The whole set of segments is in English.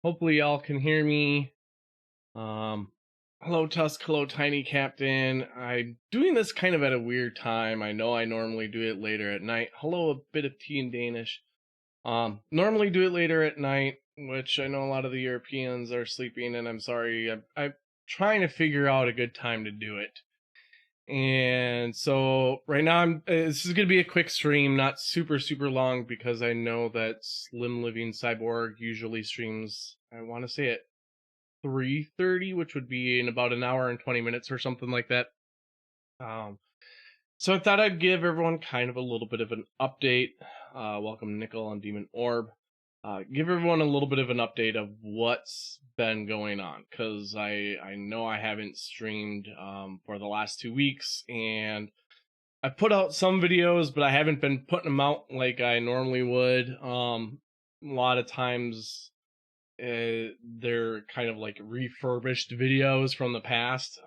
Hopefully y'all can hear me. Um, Hello Tusk, hello Tiny Captain. I'm doing this kind of at a weird time. I know I normally do it later at night. Hello, a bit of tea in Danish. Normally do it later at night, which I know a lot of the Europeans are sleeping, and I'm sorry. I'm trying to figure out a good time to do it. And so right now this is gonna be a quick stream, not super long, because I know that Slim Living Cyborg usually streams. I want to say at 3:30, which would be in about an hour and 20 minutes or something like that. Um, so I thought I'd give everyone kind of a little bit of an update. Welcome Nickel and Demon Orb. Give everyone a little bit of an update of what's been going on, because I know I haven't streamed for the last 2 weeks, and I put out some videos, but I haven't been putting them out like I normally would. A lot of times they're kind of like refurbished videos from the past.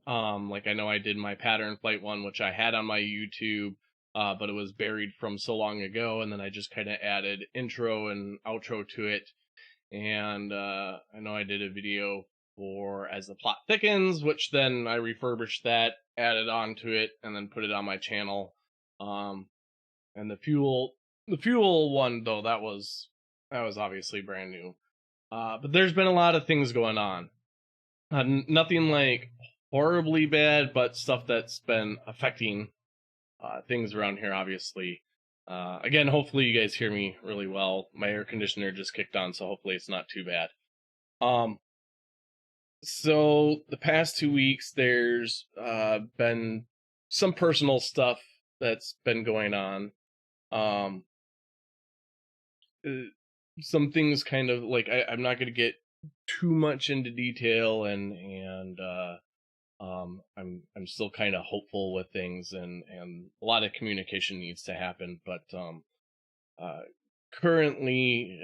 Like I know I did my pattern flight one, which I had on my YouTube, but it was buried from so long ago, and then I just kind of added intro and outro to it. And I know I did a video for As the Plot Thickens, which then I refurbished that, added on to it, and then put it on my channel. And the fuel one though, that was obviously brand new. But there's been a lot of things going on. Nothing like horribly bad, but stuff that's been affecting things around here, obviously. Again, hopefully you guys hear me really well. My air conditioner just kicked on, so hopefully it's not too bad. So the past 2 weeks, there's been some personal stuff that's been going on. Some things kind of like I'm not going to get too much into detail, and I'm still kind of hopeful with things, and a lot of communication needs to happen. But currently,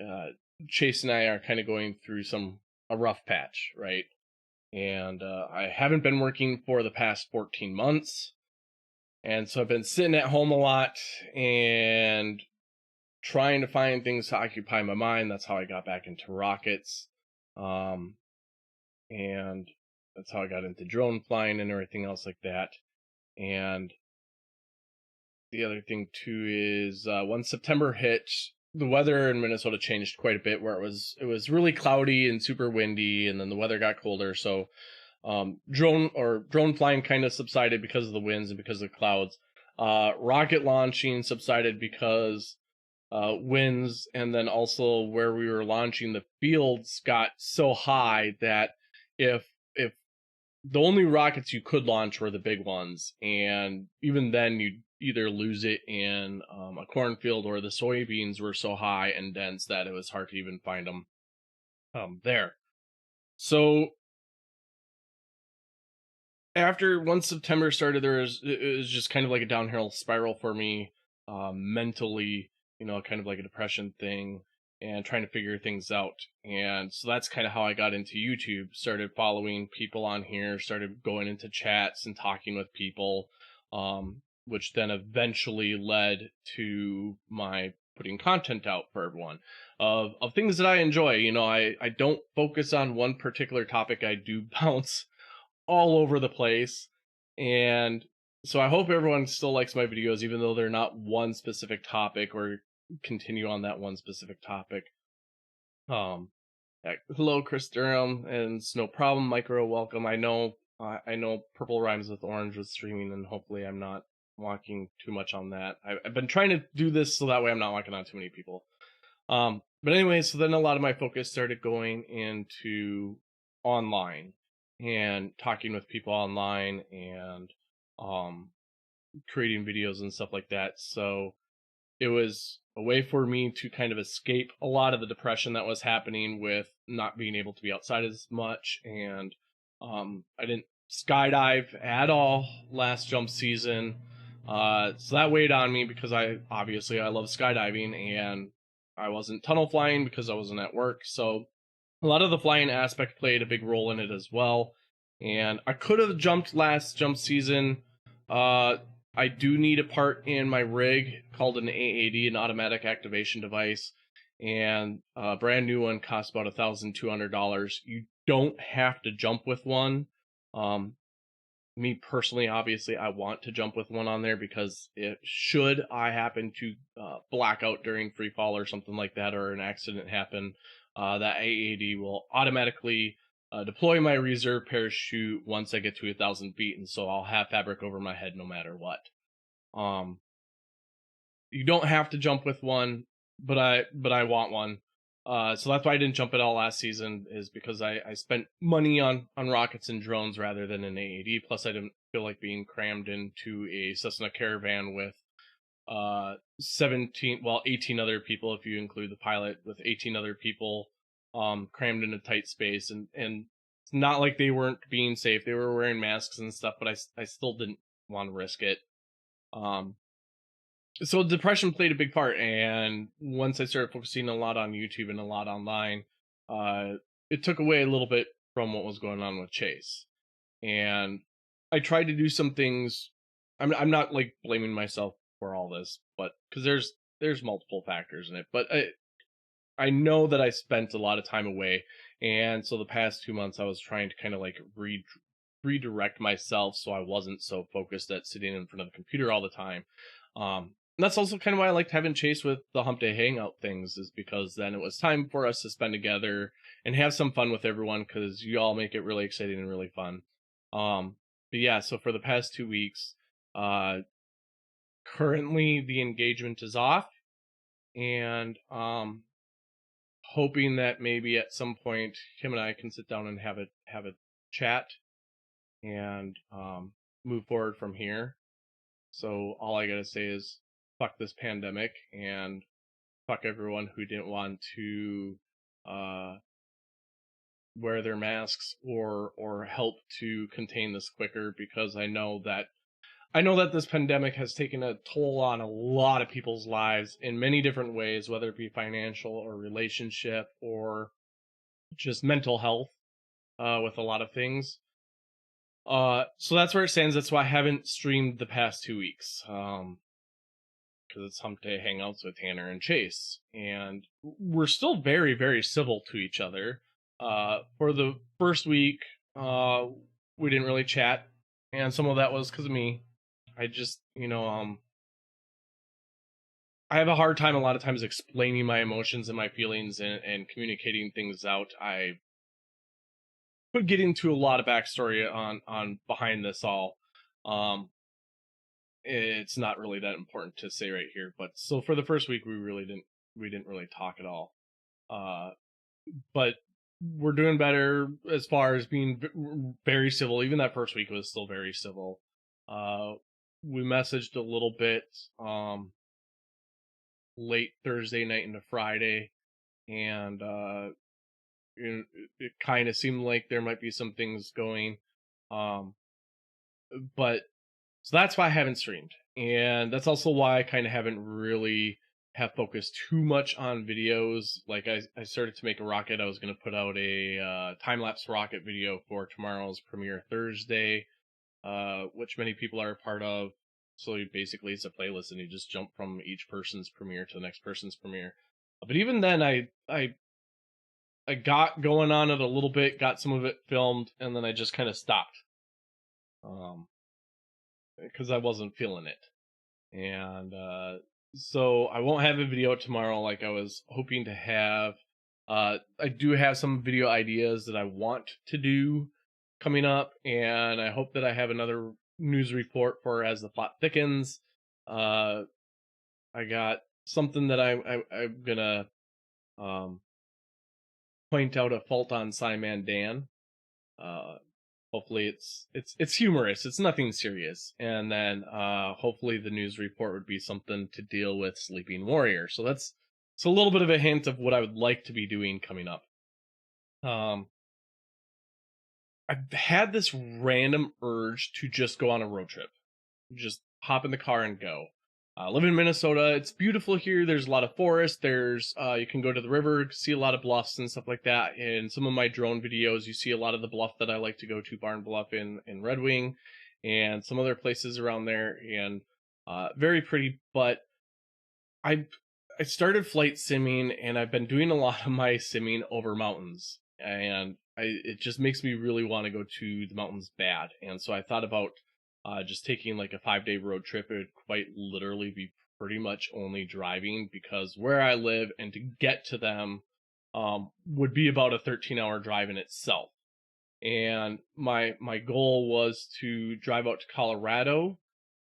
Chase and I are kind of going through a rough patch, right? And I haven't been working for the past 14 months, and so I've been sitting at home a lot and trying to find things to occupy my mind. That's how I got back into rockets. And that's how I got into drone flying and everything else like that. And the other thing too is when September hit, the weather in Minnesota changed quite a bit, where it was really cloudy and super windy, and then the weather got colder. So drone flying kind of subsided because of the winds and because of the clouds. Rocket launching subsided because winds, and then also where we were launching, the fields got so high that if the only rockets you could launch were the big ones, and even then you'd either lose it in a cornfield, or the soybeans were so high and dense that it was hard to even find them there. So after once September started, it was just kind of like a downhill spiral for me, mentally, kind of like a depression thing, and trying to figure things out. And so that's kind of how I got into YouTube. Started following people on here, started going into chats and talking with people, which then eventually led to my putting content out for everyone of things that I enjoy. I don't focus on one particular topic. I do bounce all over the place. And so I hope everyone still likes my videos, even though they're not one specific topic or continue on that one specific topic. Hello, Chris Durham, and it's no problem. Micro, welcome. I know Purple Rhymes with Orange was streaming, and hopefully I'm not walking too much on that. I've been trying to do this so that way I'm not walking on too many people. But anyway, so then a lot of my focus started going into online and talking with people online, and creating videos and stuff like that. So it was a way for me to kind of escape a lot of the depression that was happening with not being able to be outside as much. And I didn't skydive at all last jump season. So that weighed on me, because I love skydiving, and I wasn't tunnel flying because I wasn't at work. So a lot of the flying aspect played a big role in it as well. And I could have jumped last jump season. I do need a part in my rig called an AAD, an automatic activation device. and a brand new one costs about $1,200. You don't have to jump with one. Um, Me personally, obviously, I want to jump with one on there because should I happen to black out during free fall or something like that, or an accident happen, that AAD will automatically deploy my reserve parachute once I get to 1,000 feet, and so I'll have fabric over my head no matter what. Um, you don't have to jump with one, but I want one. So that's why I didn't jump at all last season, is because I spent money on rockets and drones rather than an AAD. Plus, I didn't feel like being crammed into a Cessna Caravan with 18 other people, if you include the pilot, with 18 other people crammed in a tight space. And it's not like they weren't being safe. They were wearing masks and stuff, but I still didn't want to risk it. So depression played a big part, and once I started focusing a lot on YouTube and a lot online, uh, it took away a little bit from what was going on with Chase. And I tried to do some things. I'm not like blaming myself for all this, but because there's multiple factors in it. But I know that I spent a lot of time away, and so the past 2 months I was trying to kind of like redirect myself so I wasn't so focused at sitting in front of the computer all the time. And that's also kind of why I liked having Chase with the Hump Day Hangout things, is because then it was time for us to spend together and have some fun with everyone, because you all make it really exciting and really fun. But yeah, so for the past 2 weeks, uh, currently the engagement is off, and hoping that maybe at some point him and I can sit down and have a chat and move forward from here. So all I gotta say is fuck this pandemic, and fuck everyone who didn't want to uh, wear their masks or help to contain this quicker, because I know that this pandemic has taken a toll on a lot of people's lives in many different ways, whether it be financial or relationship or just mental health, with a lot of things. So that's where it stands. That's why I haven't streamed the past 2 weeks. Because it's Hump Day Hangouts with Tanner and Chase, and we're still very, very civil to each other. For the first week, we didn't really chat, and some of that was because of me. I just, I have a hard time a lot of times explaining my emotions and my feelings, and communicating things out. I could get into a lot of backstory on behind this all. Um, it's not really that important to say right here, but so for the first week we didn't really talk at all. Uh, but we're doing better as far as being very civil. Even that first week was still very civil. Uh, we messaged a little bit late Thursday night into Friday, and it kind of seemed like there might be some things going. Um, but So that's why I haven't streamed. And that's also why I kind of haven't really have focused too much on videos. Like I started to make a rocket. I was going to put out a time-lapse rocket video for tomorrow's premiere Thursday, which many people are a part of. So basically it's a playlist, and you just jump from each person's premiere to the next person's premiere. But even then, I got going on it a little bit, got some of it filmed, and then I just kind of stopped. Because I wasn't feeling it. And so I won't have a video tomorrow like I was hoping to have. I do have some video ideas that I want to do coming up, and I hope that I have another news report for as the plot thickens. I got something that I'm gonna um, point out a fault on Simon Dan. Uh, Hopefully it's humorous. It's nothing serious. And then hopefully the news report would be something to deal with Sleeping Warrior. So that's it's a little bit of a hint of what I would like to be doing coming up. I've had this random urge to just go on a road trip. Just hop in the car and go. I live in Minnesota. It's beautiful here. There's a lot of forest. There's you can go to the river, see a lot of bluffs and stuff like that. In some of my drone videos, you see a lot of the bluff that I like to go to, Barn Bluff in Red Wing, and some other places around there, and very pretty. But I I started flight simming, and I've been doing a lot of my simming over mountains, and it just makes me really want to go to the mountains bad. And so I thought about just taking like a 5-day road trip. It would quite literally be pretty much only driving, because where I live and to get to them would be about a 13-hour drive in itself. And my goal was to drive out to Colorado,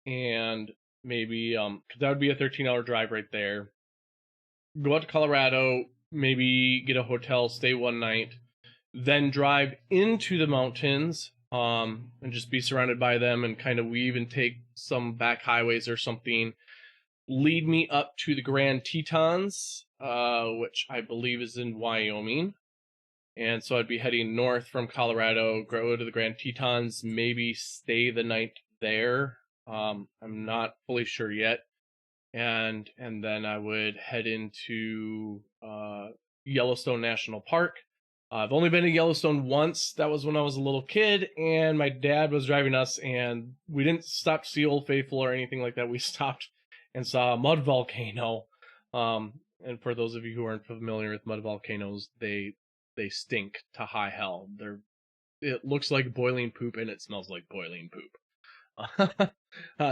and maybe 'cause that would be a 13-hour drive right there. Go out to Colorado, maybe get a hotel, stay one night, then drive into the mountains, and just be surrounded by them and kind of weave and take some back highways or something. Lead me up to the Grand Tetons, which I believe is in Wyoming. And so I'd be heading north from Colorado, go to the Grand Tetons, maybe stay the night there. I'm not fully sure yet. And then I would head into Yellowstone National Park. I've only been to Yellowstone once. That was when I was a little kid, and my dad was driving us, and we didn't stop to see Old Faithful or anything like that. We stopped and saw a mud volcano. And for those of you who aren't familiar with mud volcanoes, they stink to high hell. It looks like boiling poop, and it smells like boiling poop.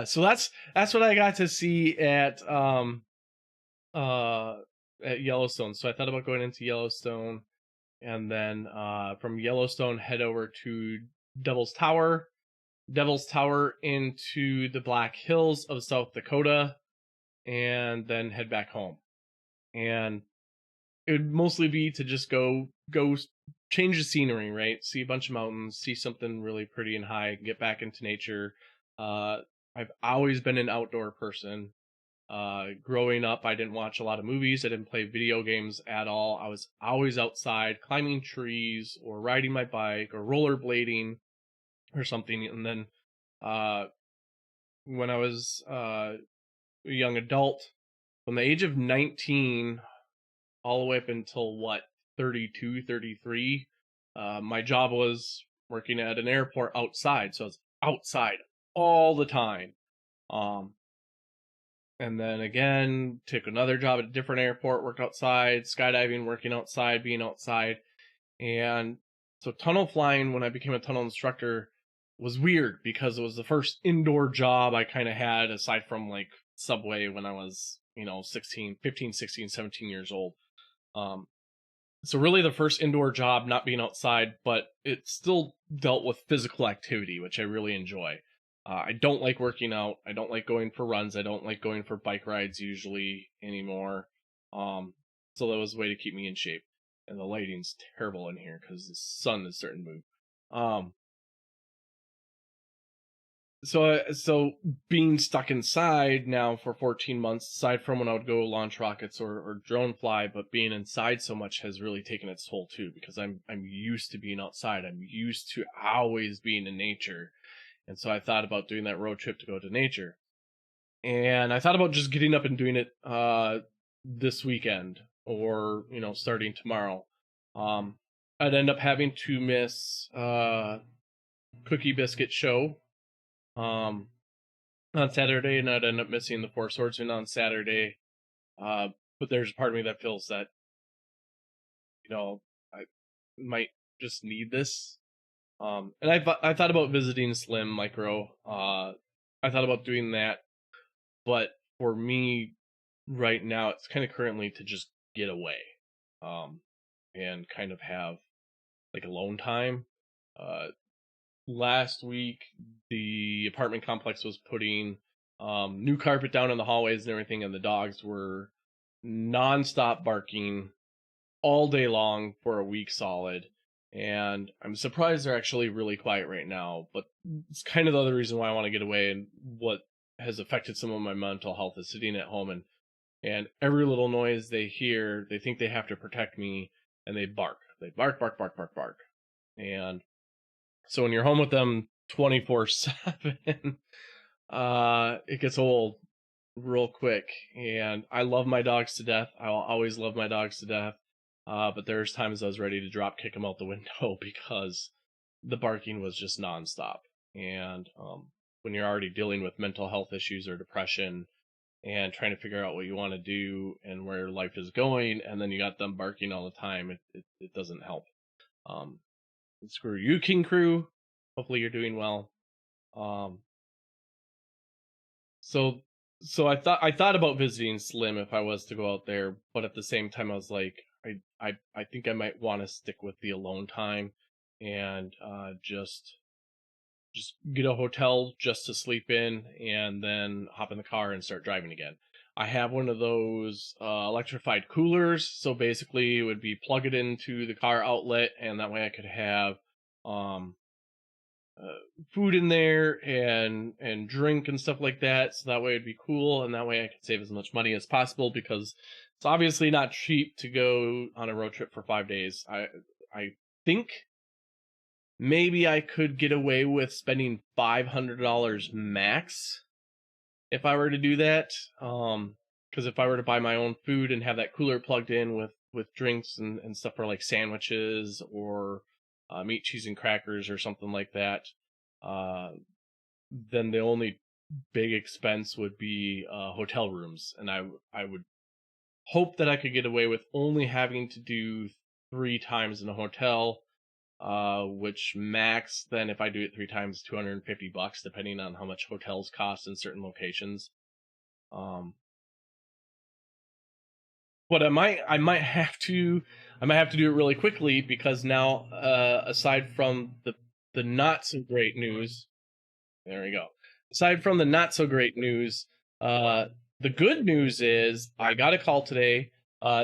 So that's what I got to see at Yellowstone. So I thought about going into Yellowstone, and then from Yellowstone head over to Devil's Tower, into the Black Hills of South Dakota, and then head back home. And it would mostly be to just go change the scenery, right? See a bunch of mountains, see something really pretty and high, get back into nature. I've always been an outdoor person. Growing up, I didn't watch a lot of movies. I didn't play video games at all. I was always outside climbing trees or riding my bike or rollerblading or something. And then when I was a young adult, from the age of 19 all the way up until 32, 33, my job was working at an airport outside. So I was outside all the time. And then again, took another job at a different airport, worked outside, skydiving, working outside, being outside. And so tunnel flying, when I became a tunnel instructor, was weird because it was the first indoor job I kind of had, aside from like Subway when I was, 15, 16, 17 years old. So really the first indoor job, not being outside, but it still dealt with physical activity, which I really enjoy. I don't like working out. I don't like going for runs. I don't like going for bike rides usually anymore. So that was a way to keep me in shape. And the lighting's terrible in here because the sun is starting to move. So being stuck inside now for 14 months, aside from when I would go launch rockets or drone fly, but being inside so much has really taken its toll too, because I'm used to being outside. I'm used to always being in nature. And so I thought about doing that road trip to go to nature. And I thought about just getting up and doing it this weekend, or, starting tomorrow. I'd end up having to miss Cookie Biscuit show on Saturday, and I'd end up missing the Four Swordsmen on Saturday. But there's a part of me that feels that, I might just need this. And I thought about visiting Slim Micro. I thought about doing that, but for me right now, it's kind of currently to just get away, and kind of have like alone time. Last week, the apartment complex was putting new carpet down in the hallways and everything, and the dogs were nonstop barking all day long for a week solid. And I'm surprised they're actually really quiet right now, but it's kind of the other reason why I want to get away, and what has affected some of my mental health is sitting at home, and every little noise they hear, they think they have to protect me, and they bark. They bark, bark, bark, bark, bark. And so when you're home with them 24/7, it gets old real quick. And I love my dogs to death. I will always love my dogs to death. But there's times I was ready to drop kick them out the window because the barking was just nonstop. And when you're already dealing with mental health issues or depression, and trying to figure out what you want to do and where life is going, and then you got them barking all the time. It doesn't help. Um, Screw you, King Crew. Hopefully you're doing well. Um, so I thought about visiting Slim if I was to go out there, but at the same time I was like, I think I might want to stick with the alone time and just get a hotel just to sleep in and then hop in the car and start driving again. I have one of those electrified coolers, so basically it would be plug it into the car outlet, and that way I could have um, food in there and drink and stuff like that. So that way it'd be cool, and that way I could save as much money as possible because it's obviously not cheap to go on a road trip for 5 days. I think maybe I could get away with spending $500 max if I were to do that. Because if I were to buy my own food and have that cooler plugged in with drinks and stuff for like sandwiches or meat, cheese, and crackers or something like that, uh, then the only big expense would be hotel rooms, and I would hope that I could get away with only having to do 3 times in a hotel, which max then if I do it 3 times, $250, depending on how much hotels cost in certain locations. Um, but I might have to do it really quickly because now, aside from the not so great news, there we go. Aside from the not so great news, uh, the good news is I got a call today.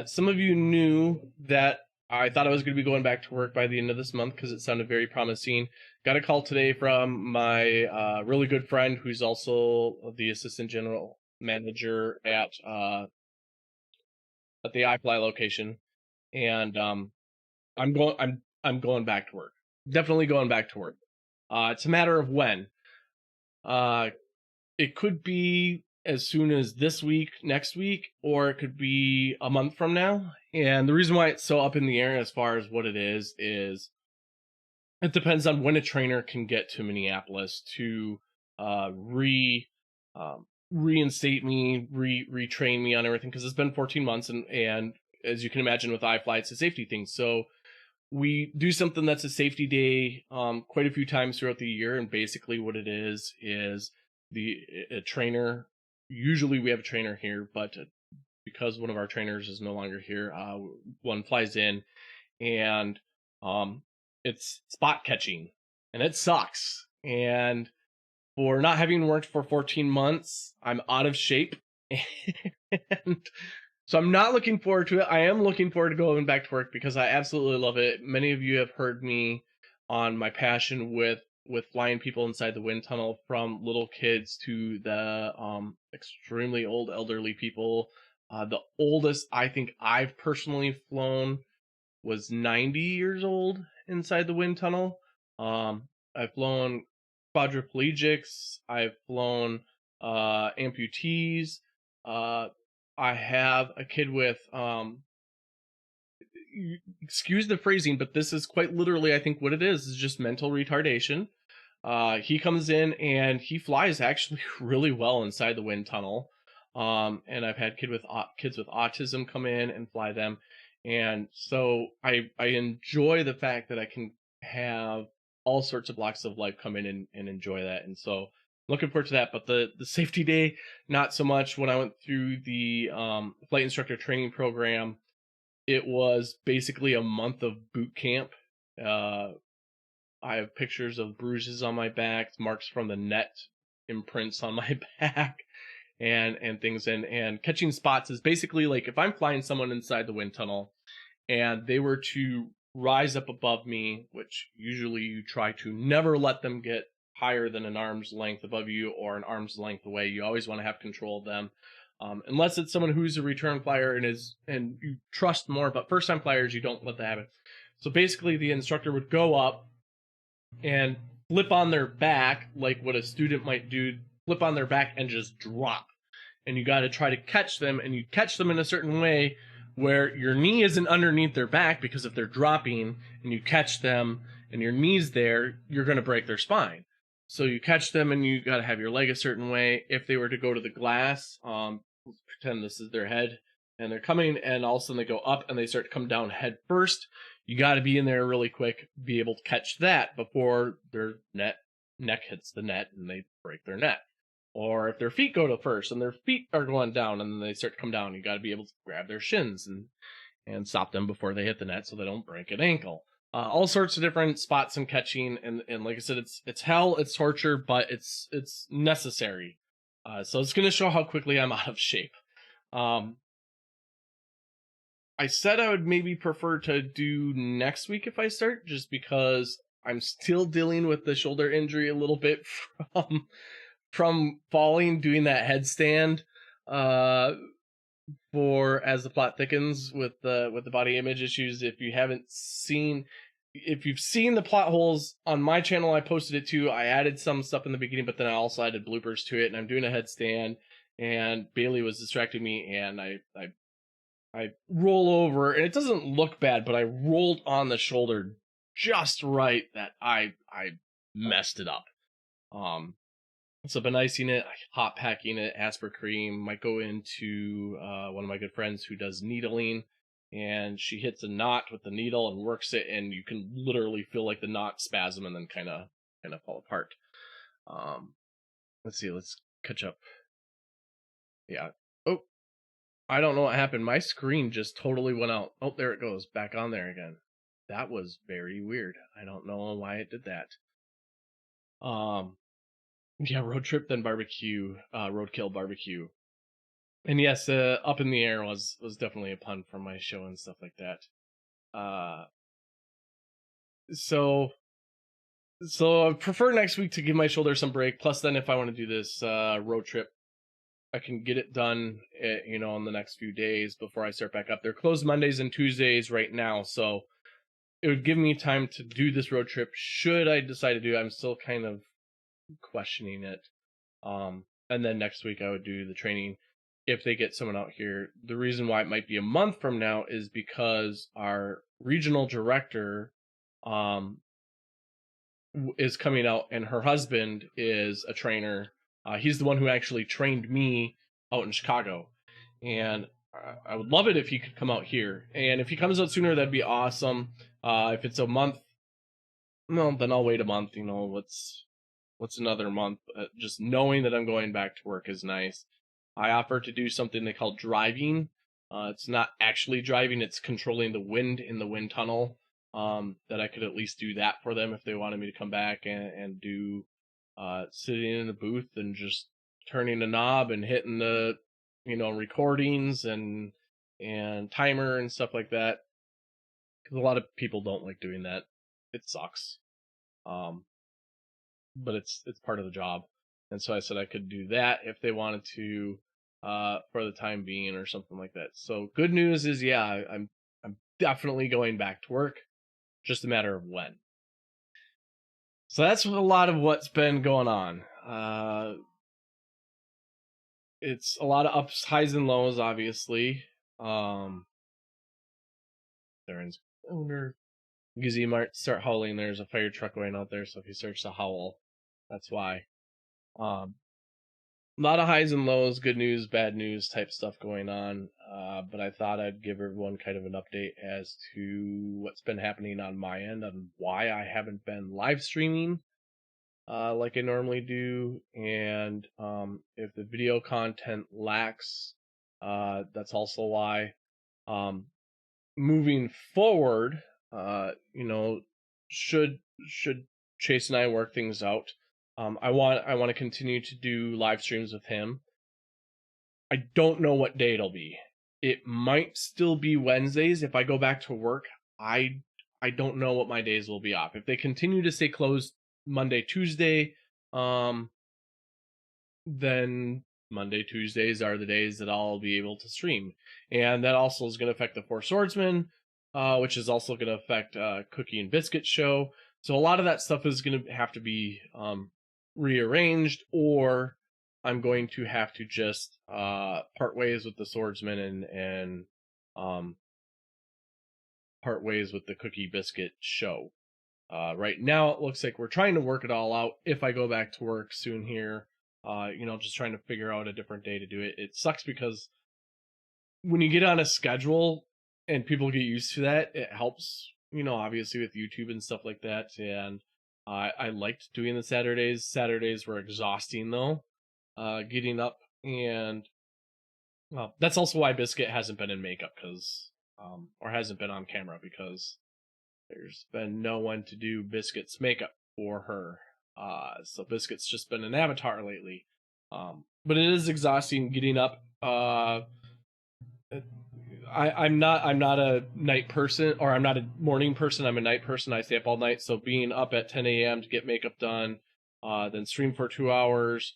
Some of you knew that I thought I was going to be going back to work by the end of this month because it sounded very promising. Got a call today from my really good friend who's also the assistant general manager at the iFly location, and I'm going back to work. Definitely going back to work. It's a matter of when. Uh, it could be as soon as this week, next week, or it could be a month from now. And the reason why it's so up in the air as far as what it is it depends on when a trainer can get to Minneapolis to uh, re reinstate me, retrain me on everything because it's been 14 months, and as you can imagine with iFly, it's a safety thing. So we do something that's a safety day quite a few times throughout the year, and basically what it is the a trainer. Usually we have a trainer here, but because one of our trainers is no longer here, one flies in and um, it's spot catching, and it sucks. And for not having worked for 14 months, I'm out of shape, and so I'm not looking forward to it. I am looking forward to going back to work because I absolutely love it. Many of you have heard me on my passion with flying people inside the wind tunnel, from little kids to the extremely old elderly people. The oldest I think I've personally flown was 90 years old inside the wind tunnel. I've flown quadriplegics. I've flown amputees. Uh, I have a kid with excuse the phrasing, but this is quite literally, I think, what it is just mental retardation. He comes in and he flies actually really well inside the wind tunnel. And I've had kids with autism come in and fly them, and so I enjoy the fact that I can have all sorts of blocks of life come in and enjoy that, and so looking forward to that. But the safety day, not so much. When I went through the flight instructor training program, it was basically a month of boot camp. Uh, I have pictures of bruises on my back, marks from the net imprints on my back, and things. And catching spots is basically like if I'm flying someone inside the wind tunnel and they were to rise up above me, which usually you try to never let them get higher than an arm's length above you or an arm's length away. You always want to have control of them. Unless it's someone who's a return flyer and you trust more, but first time flyers you don't let that happen. So basically the instructor would go up and flip on their back like what a student might do, flip on their back and just drop. And you got to try to catch them, and you catch them in a certain way where your knee isn't underneath their back, because if they're dropping and you catch them and your knee's there, you're going to break their spine. So you catch them and you got to have your leg a certain way. If they were to go to the glass, pretend this is their head, and they're coming, and all of a sudden they go up and they start to come down head first. You got to be in there really quick, be able to catch that before their neck hits the net and they break their net. Or if their feet go to first and their feet are going down and then they start to come down, you got to be able to grab their shins and stop them before they hit the net so they don't break an ankle. All sorts of different spots and catching, and like I said, it's hell, it's torture, but it's necessary. So it's going to show how quickly I'm out of shape. I said I would maybe prefer to do next week if I start, just because I'm still dealing with the shoulder injury a little bit from falling, doing that headstand. For as the plot thickens with the body image issues. If you've seen the plot holes on my channel, I posted it too. I added some stuff in the beginning, but then I also added bloopers to it, and I'm doing a headstand, and Bailey was distracting me, and I roll over, and it doesn't look bad, but I rolled on the shoulder just right that I messed it up. So I've been icing it, hot packing it, Aspercream. Might go into one of my good friends who does needling, and she hits a knot with the needle and works it, and you can literally feel like the knot spasm and then kind of fall apart. Let's see, let's catch up. Yeah. Oh, I don't know what happened. My screen just totally went out. Oh, there it goes, back on there again. That was very weird. I don't know why it did that. Yeah, road trip, then barbecue, roadkill barbecue. And yes, up in the air was definitely a pun from my show and stuff like that. So I prefer next week to give my shoulder some break. Plus, then if I want to do this road trip, I can get it done, in the next few days before I start back up. They're closed Mondays and Tuesdays right now, so it would give me time to do this road trip. Should I decide to do it, I'm still kind of questioning it. And then next week I would do the training if they get someone out here. The reason why it might be a month from now is because our regional director is coming out, and her husband is a trainer. He's the one who actually trained me out in Chicago, and I would love it if he could come out here. And if he comes out sooner, that'd be awesome. If it's a month, well, then I'll wait a month. What's another month? Just knowing that I'm going back to work is nice. I offer to do something they call driving. It's not actually driving, it's controlling the wind in the wind tunnel. That I could at least do that for them if they wanted me to come back and do sitting in a booth and just turning a knob and hitting the recordings and timer and stuff like that. Because a lot of people don't like doing that. It sucks. But it's part of the job. And so I said I could do that if they wanted to, for the time being or something like that. So good news is, yeah, I'm definitely going back to work, just a matter of when. So that's a lot of what's been going on. It's a lot of ups, highs, and lows, obviously. There's owner. Gizzy might start howling. There's a fire truck going out there, so if he starts to howl, that's why. A lot of highs and lows, good news, bad news type stuff going on. But I thought I'd give everyone kind of an update as to what's been happening on my end and why I haven't been live streaming like I normally do. And if the video content lacks, that's also why. Moving forward, should Chase and I work things out, I want to continue to do live streams with him. I don't know what day it'll be. It might still be Wednesdays if I go back to work. I don't know what my days will be off. If they continue to stay closed Monday, Tuesday, then Monday, Tuesdays are the days that I'll be able to stream. And that also is going to affect the Four Swordsmen, which is also going to affect Cookie and Biscuit show. So a lot of that stuff is going to have to be rearranged, or I'm going to have to just part ways with the Swordsman and part ways with the Cookie Biscuit show. Right now, it looks like we're trying to work it all out. If I go back to work soon here, just trying to figure out a different day to do it. It sucks because when you get on a schedule and people get used to that, it helps, obviously with YouTube and stuff like that. And I liked doing the Saturdays. Saturdays were exhausting though, getting up. And well, that's also why Biscuit hasn't been in makeup or hasn't been on camera, because there's been no one to do Biscuit's makeup for her. So Biscuit's just been an avatar lately. But it is exhausting getting up. I'm not a night person, or I'm not a morning person. I'm a night person. I stay up all night. So being up at 10 a.m. to get makeup done, then stream for 2 hours,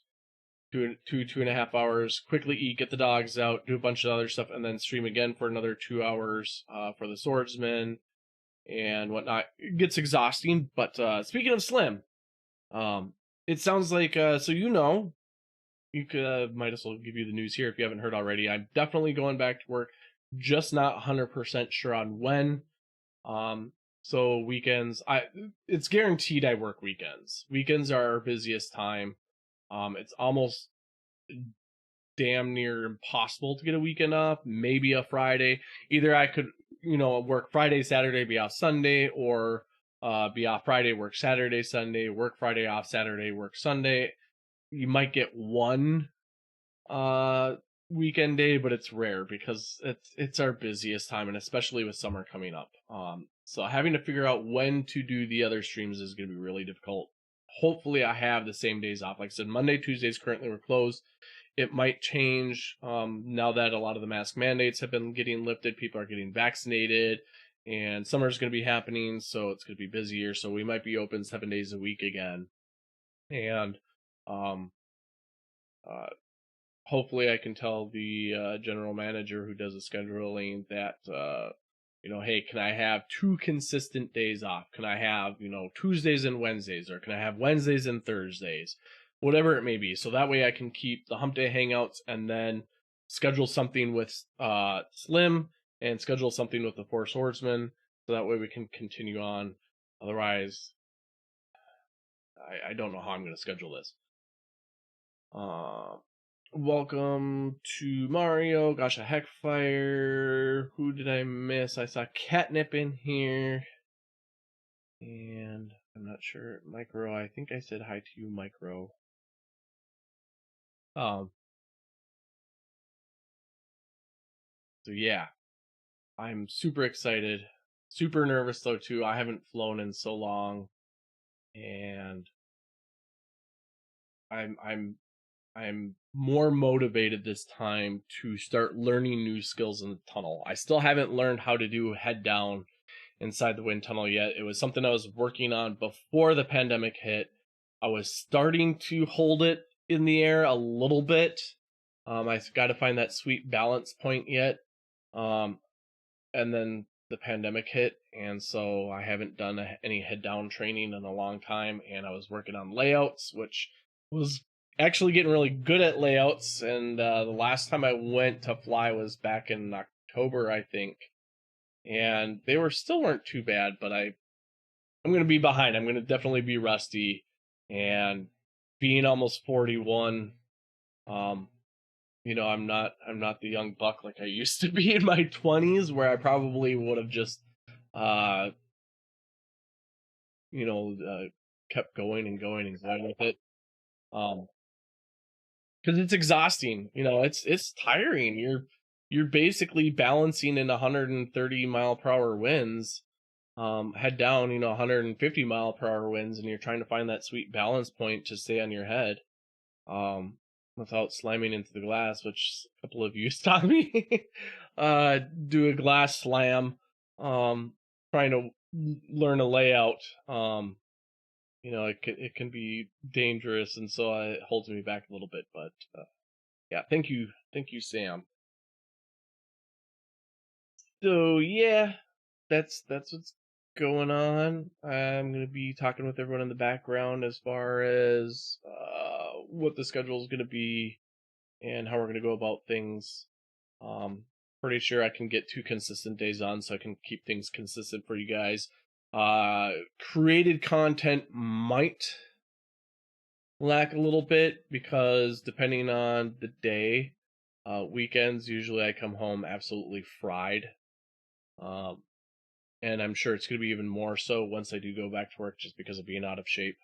2.5 hours, quickly eat, get the dogs out, do a bunch of other stuff, and then stream again for another 2 hours for the swordsman and whatnot. It gets exhausting. But speaking of Slim, it sounds like you could might as well give you the news here if you haven't heard already. I'm definitely going back to work, just not 100% sure on when. So weekends, it's guaranteed I work weekends. Weekends are our busiest time. It's almost damn near impossible to get a weekend off. Maybe a Friday. Either I could, work Friday, Saturday, be off Sunday, or be off Friday, work Saturday, Sunday, work Friday, off Saturday, work Sunday. You might get one weekend day, but it's rare because it's our busiest time, and especially with summer coming up. So having to figure out when to do the other streams is going to be really difficult. Hopefully I have the same days off. Like I said, Monday, Tuesdays currently we're closed. It might change now that a lot of the mask mandates have been getting lifted. People are getting vaccinated, and summer is going to be happening, so it's going to be busier. So we might be open 7 days a week again, and um, uh, hopefully I can tell the general manager who does the scheduling that hey, can I have 2 consistent days off? Can I have Tuesdays and Wednesdays, or can I have Wednesdays and Thursdays, whatever it may be, so that way I can keep the Hump Day hangouts and then schedule something with Slim and schedule something with the Four Swordsmen, so that way we can continue on. Otherwise, I don't know how I'm going to schedule this. Welcome to Mario. Gosh, a heck fire. Who did I miss? I saw Catnip in here. And I'm not sure. Micro, I think I said hi to you, Micro. So yeah, I'm super excited. Super nervous though too. I haven't flown in so long, and I'm more motivated this time to start learning new skills in the tunnel. I still haven't learned how to do head down inside the wind tunnel yet. It was something I was working on before the pandemic hit. I was starting to hold it in the air a little bit. I got to find that sweet balance point yet. And then the pandemic hit, and so I haven't done any head down training in a long time. And I was working on layouts, which was actually getting really good at layouts. And the last time I went to fly was back in October, I think. And they weren't too bad, but I'm going to be behind. I'm going to definitely be rusty. And being almost 41, I'm not the young buck like I used to be in my 20s, where I probably would have just uh kept going and going and going with it. Because it's exhausting. It's tiring. You're basically balancing in 130 mile per hour winds, head down, 150 mile per hour winds, and you're trying to find that sweet balance point to stay on your head, without slamming into the glass, which a couple of you taught me. Do a glass slam, trying to learn a layout. It can be dangerous, and so it holds me back a little bit. But yeah, thank you, Sam. So yeah, that's what's going on. I'm gonna be talking with everyone in the background as far as what the schedule is gonna be and how we're gonna go about things. Pretty sure I can get 2 consistent days on, so I can keep things consistent for you guys. Created content might lack a little bit because depending on the day, weekends usually I come home absolutely fried. Um, and I'm sure it's going to be even more so once I do go back to work just because of being out of shape.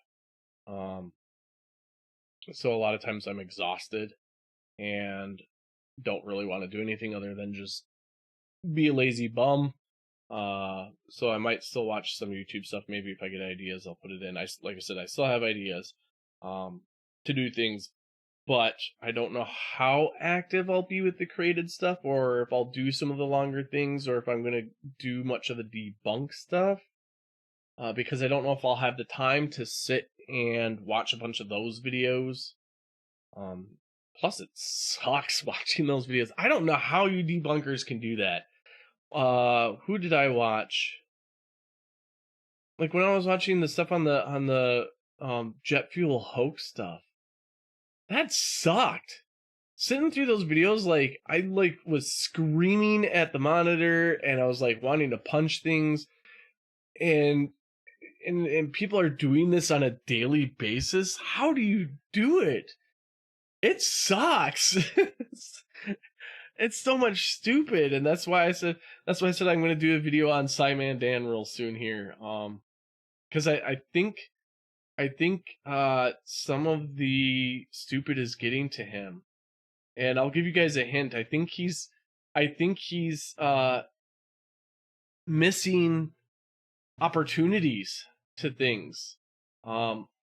Um, so a lot of times I'm exhausted and don't really want to do anything other than just be a lazy bum. So I might still watch some YouTube stuff. Maybe if I get ideas, I'll put it in. Like I said, I still have ideas, to do things, but I don't know how active I'll be with the created stuff, or if I'll do some of the longer things, or if I'm gonna do much of the debunk stuff. Because I don't know if I'll have the time to sit and watch a bunch of those videos. Um, Plus, it sucks watching those videos. I don't know how you debunkers can do that. Who did I watch? Like when I was watching the stuff on the jet fuel hoax stuff, that sucked. Sitting through those videos, like I was screaming at the monitor, and I was like wanting to punch things, and and people are doing this on a daily basis. How do you do it? It sucks. It's so much stupid, and that's why I said I'm going to do a video on Simon Dan real soon here. Because I think some of the stupid is getting to him, and I'll give you guys a hint. I think he's missing opportunities to things.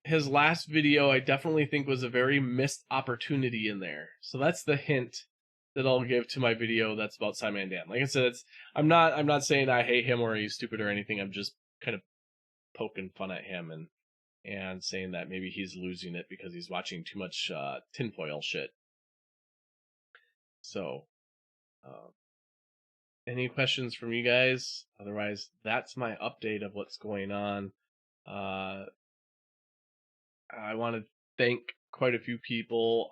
His last video I definitely think was a very missed opportunity in there. So that's the hint that I'll give to my video that's about Simon Dan. Like I said, I'm not saying I hate him or he's stupid or anything. I'm just kind of poking fun at him and saying that maybe he's losing it because he's watching too much tinfoil shit. So, uh, any questions from you guys? Otherwise, that's my update of what's going on. Uh, I want to thank quite a few people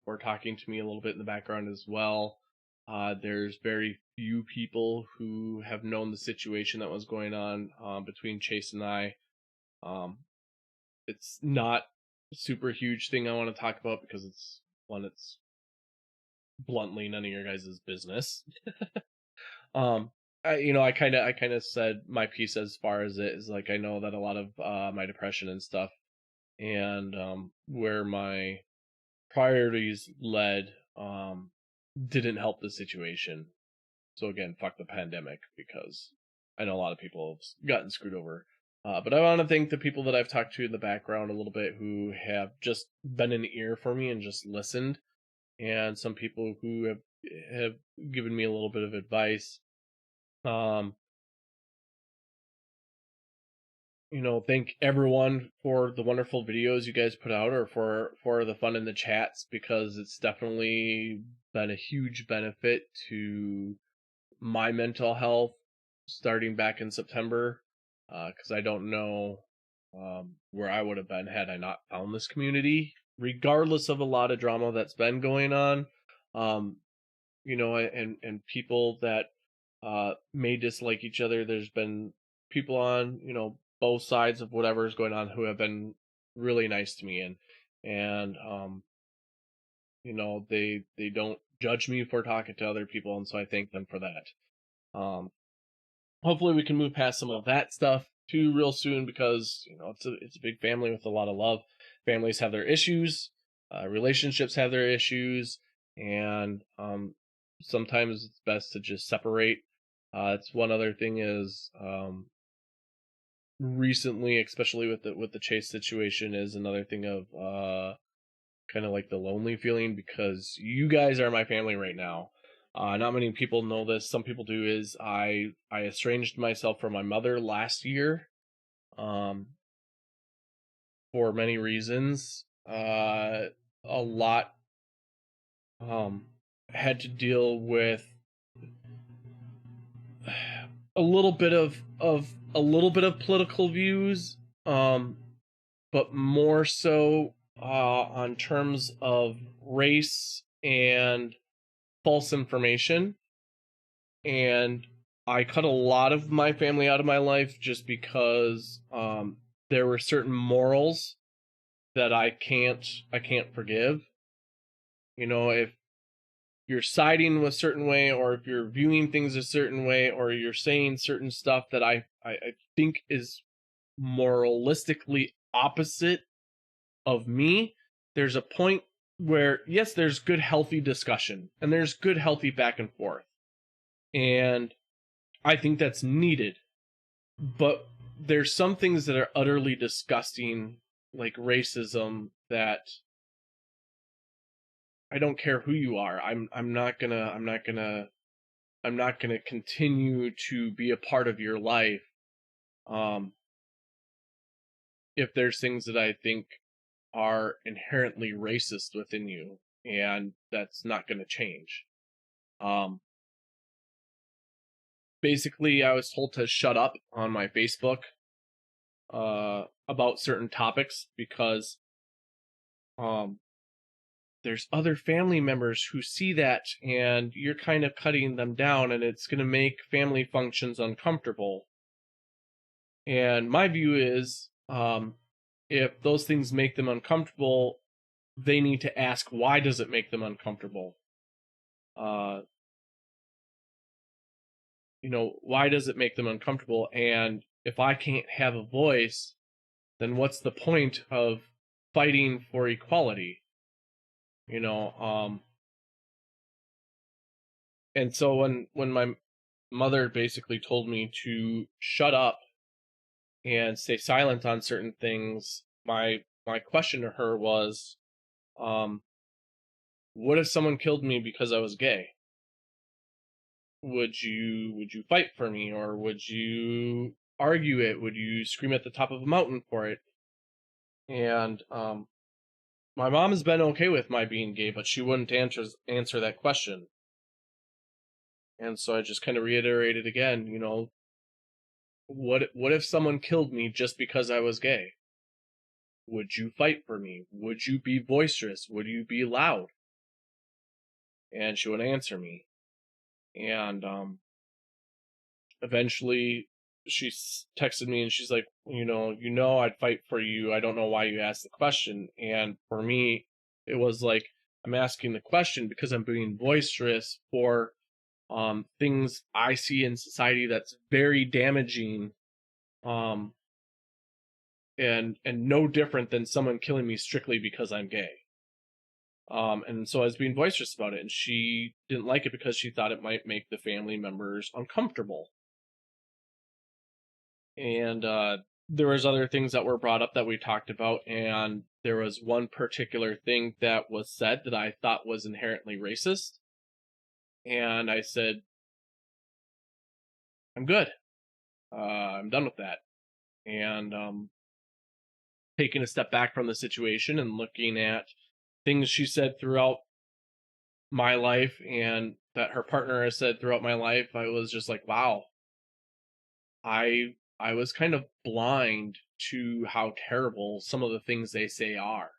for talking to me a little bit in the background as well. There's very few people who have known the situation that was going on between Chase and I. It's not a super huge thing I want to talk about because it's bluntly none of your guys' business. I kind of said my piece as far as it is. Like, I know that a lot of my depression and stuff, and where my priorities led, didn't help the situation. So again, fuck the pandemic, because I know a lot of people have gotten screwed over. But I want to thank the people that I've talked to in the background a little bit who have just been an ear for me and just listened, and some people who have given me a little bit of advice. Um, thank everyone for the wonderful videos you guys put out, or for the fun in the chats, because it's definitely been a huge benefit to my mental health starting back in September. Because I don't know where I would have been had I not found this community, regardless of a lot of drama that's been going on. Um, and people that may dislike each other. There's been people on, both sides of whatever is going on who have been really nice to me, and they don't judge me for talking to other people, and so I thank them for that. Hopefully we can move past some of that stuff too real soon, because it's a big family with a lot of love. Families have their issues, relationships have their issues, and sometimes it's best to just separate. It's one other thing is, recently, especially with the Chase situation, is another thing of kind of like the lonely feeling, because you guys are my family right now. Not many people know this. Some people do. Is I estranged myself from my mother last year, um, for many reasons. A lot had to deal with a little bit of political views, but more so on terms of race and false information. And I cut a lot of my family out of my life just because there were certain morals that I can't forgive. You know, if you're siding with a certain way, or if you're viewing things a certain way, or you're saying certain stuff that I think is moralistically opposite of me, there's a point where, yes, there's good, healthy discussion, and there's good, healthy back and forth. And I think that's needed. But there's some things that are utterly disgusting, like racism, that I don't care who you are. I'm not gonna continue to be a part of your life um if there's things that I think are inherently racist within you, and that's not going to change. Um Basically, I was told to shut up on my Facebook about certain topics because um there's other family members who see that, and you're kind of cutting them down, and it's going to make family functions uncomfortable. And my view is, if those things make them uncomfortable, they need to ask, why does it make them uncomfortable? Uh, why does it make them uncomfortable? And if I can't have a voice, then what's the point of fighting for equality? You know, and so when my mother basically told me to shut up and stay silent on certain things, my question to her was, um, what if someone killed me because I was gay? Would you fight for me, or would you argue it? Would you scream at the top of a mountain for it? And my mom has been okay with my being gay, but she wouldn't answer that question. And so I just kind of reiterated again, what if someone killed me just because I was gay? Would you fight for me? Would you be boisterous? Would you be loud? And she wouldn't answer me. And eventually she texted me and she's like, I'd fight for you. I don't know why you asked the question. And for me, it was like, I'm asking the question because I'm being boisterous for things I see in society that's very damaging, um, and no different than someone killing me strictly because I'm gay. And so I was being boisterous about it, and she didn't like it because she thought it might make the family members uncomfortable. And there was other things that were brought up that we talked about, and there was one particular thing that was said that I thought was inherently racist. And I said, I'm good. I'm done with that. And taking a step back from the situation and looking at things she said throughout my life and that her partner has said throughout my life, I was just like, wow, I was kind of blind to how terrible some of the things they say are.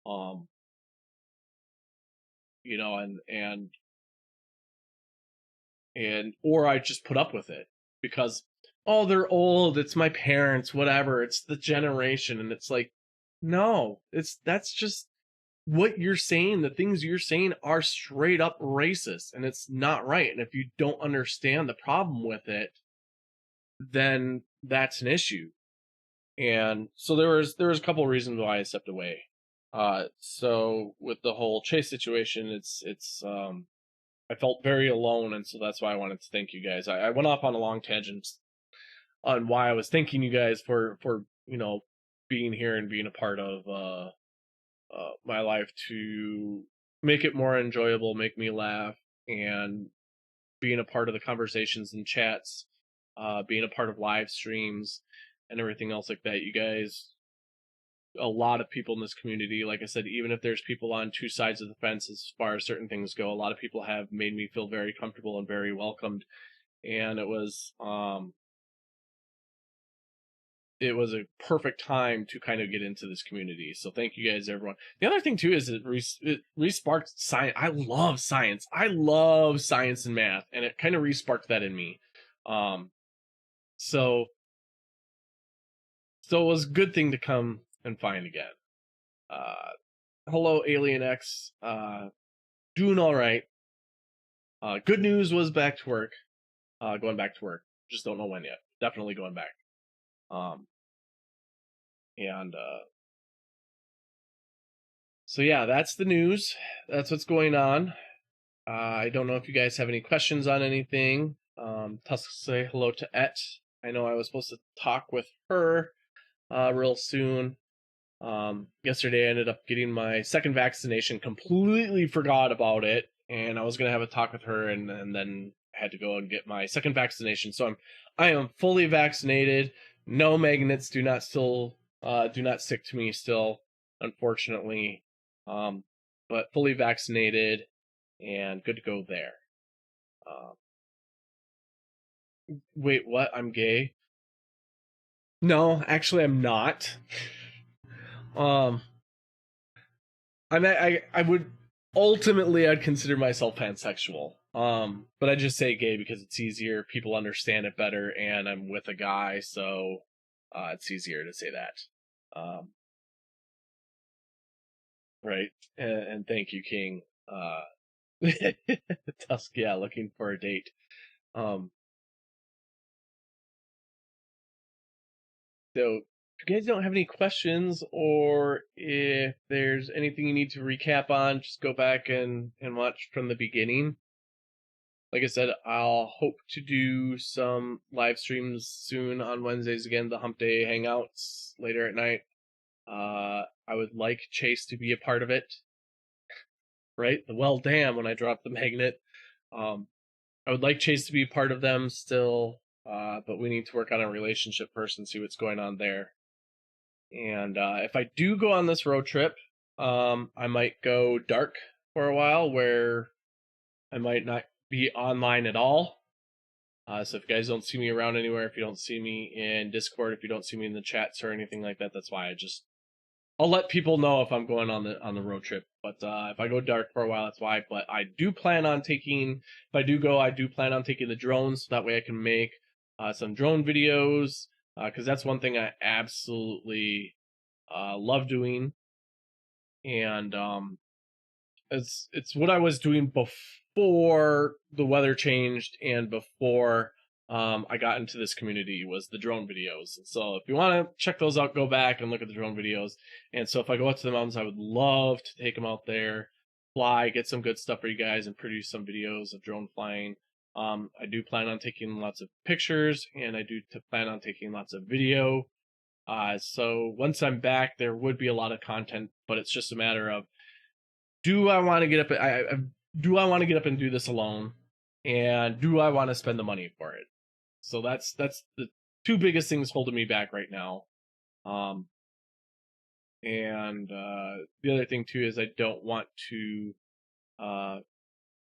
Um, and or I just put up with it because, oh, they're old, it's my parents, whatever, it's the generation. And it's like, no, that's just what you're saying. The things you're saying are straight up racist, and it's not right. And if you don't understand the problem with it, then that's an issue. And so there was a couple of reasons why I stepped away. So with the whole Chase situation, it's I felt very alone, and so that's why I wanted to thank you guys. I went off on a long tangent on why I was thanking you guys for being here and being a part of my life to make it more enjoyable, make me laugh, and being a part of the conversations and chats, being a part of live streams and everything else like that. You guys, a lot of people in this community, like I said, even if there's people on two sides of the fence as far as certain things go, a lot of people have made me feel very comfortable and very welcomed. And it was a perfect time to kind of get into this community. So thank you guys, everyone. The other thing too is it re-sparked science. I love science. I love science and math, and it kind of re-sparked that in me. Um, so so it was a good thing to come and find again. Hello, Alien X. Doing all right. Good news was back to work. Going back to work. Just don't know when yet. Definitely going back. Um, and so yeah, that's the news. That's what's going on. I don't know if you guys have any questions on anything. Tusk, say hello to Et. I know I was supposed to talk with her real soon. Yesterday I ended up getting my second vaccination, completely forgot about it, and I was gonna have a talk with her, and then had to go and get my second vaccination. So I am fully vaccinated. No magnets do not stick to me still, unfortunately. But fully vaccinated and good to go there. Wait, what? I'm gay? No, actually I'm not. Um, I would ultimately I'd consider myself pansexual. But I just say gay because it's easier. People understand it better, and I'm with a guy, so it's easier to say that. Right. And thank you, King. Tusk, yeah, looking for a date. Um, so if you guys don't have any questions, or if there's anything you need to recap on, just go back and watch from the beginning. Like I said, I'll hope to do some live streams soon on Wednesdays again, the Hump Day Hangouts later at night. I would like Chase to be a part of it, right? Well, damn, when I dropped the magnet. I would like Chase to be part of them still, but we need to work on a relationship first and see what's going on there. And if I do go on this road trip, I might go dark for a while, where I might not be online at all. So if you guys don't see me around anywhere, if you don't see me in Discord, if you don't see me in the chats or anything like that, that's why I'll let people know if I'm going on the road trip. But if I go dark for a while, that's why. But I do plan on taking, if I do go, I do plan on taking the drones, so that way I can make some drone videos, because that's one thing I absolutely love doing. And it's what I was doing before the weather changed and before I got into this community, was the drone videos. And so if you want to check those out, go back and look at the drone videos. And so if I go out to the mountains, I would love to take them out there, fly, get some good stuff for you guys, and produce some videos of drone flying. I do plan on taking lots of pictures, and I do plan on taking lots of video. So once I'm back, there would be a lot of content, but it's just a matter of, do I want to get up? Do I want to get up and do this alone, and do I want to spend the money for it? So that's the two biggest things holding me back right now. And the other thing too is I don't want to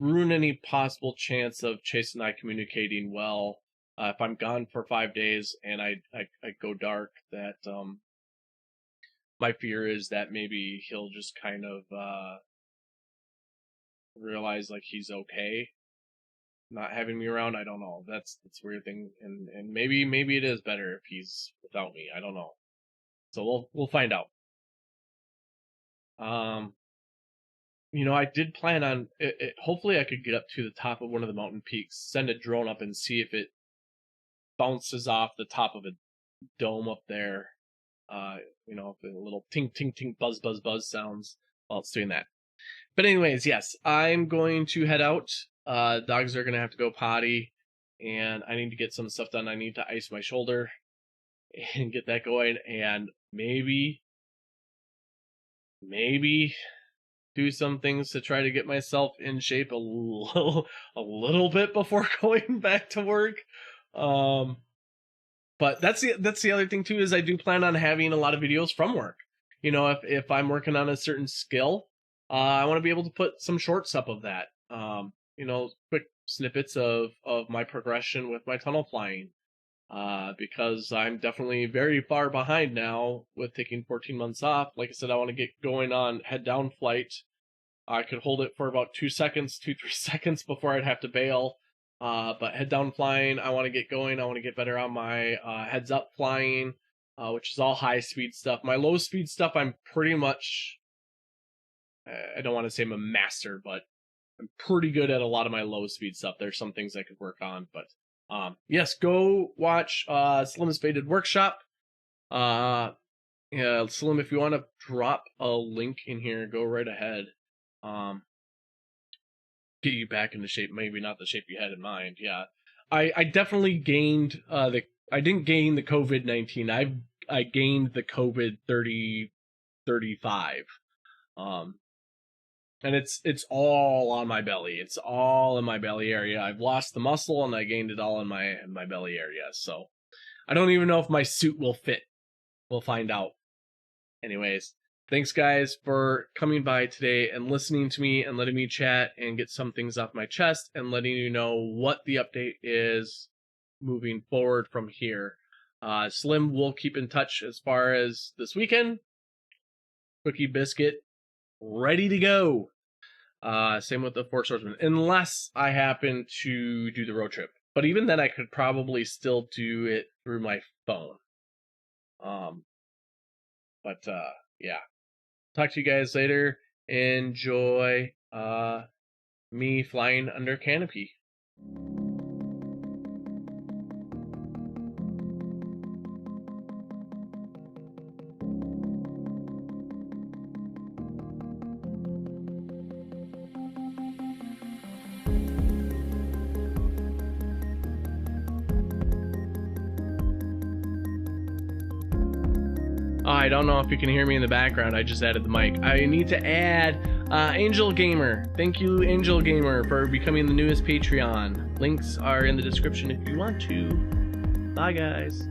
ruin any possible chance of Chase and I communicating well. If I'm gone for 5 days and I go dark, that my fear is that maybe he'll just kind of realize like he's okay not having me around. I don't know. That's a weird thing, and maybe it is better if he's without me. I don't know. So we'll find out. I did plan on hopefully I could get up to the top of one of the mountain peaks, send a drone up, and see if it bounces off the top of a dome up there. The little ting ting ting buzz buzz buzz sounds while it's doing that. But anyways, yes, I'm going to head out. Dogs are gonna have to go potty, and I need to get some stuff done. I need to ice my shoulder and get that going, and maybe do some things to try to get myself in shape a little bit before going back to work. But that's the other thing too, is I do plan on having a lot of videos from work. If I'm working on a certain skill, I want to be able to put some shorts up of that. Quick snippets of my progression with my tunnel flying. Because I'm definitely very far behind now with taking 14 months off. Like I said, I want to get going on head down flight. I could hold it for about 3 seconds before I'd have to bail. But head down flying, I want to get going. I want to get better on my heads up flying. which is all high-speed stuff. My low-speed stuff, I'm pretty much, I don't want to say I'm a master, but I'm pretty good at a lot of my low-speed stuff. There's some things I could work on, but yes, go watch Slim's Faded Workshop. Yeah, Slim, if you want to drop a link in here, go right ahead. Get you back into shape, maybe not the shape you had in mind. Yeah, I definitely gained I didn't gain the COVID-19. I gained the COVID 35. And it's all on my belly. It's all in my belly area. I've lost the muscle and I gained it all in my belly area. So I don't even know if my suit will fit. We'll find out. Anyways, thanks guys for coming by today and listening to me and letting me chat and get some things off my chest and letting you know what the update is moving forward from here. Slim will keep in touch as far as this weekend. Cookie Biscuit ready to go. Same with the Four Swordsmen, unless I happen to do the road trip. But even then, I could probably still do it through my phone. Yeah. Talk to you guys later. Enjoy me flying under canopy. I don't know if you can hear me in the background. I just added the mic. I need to add Angel Gamer. Thank you, Angel Gamer, for becoming the newest Patreon. Links are in the description if you want to. Bye, guys.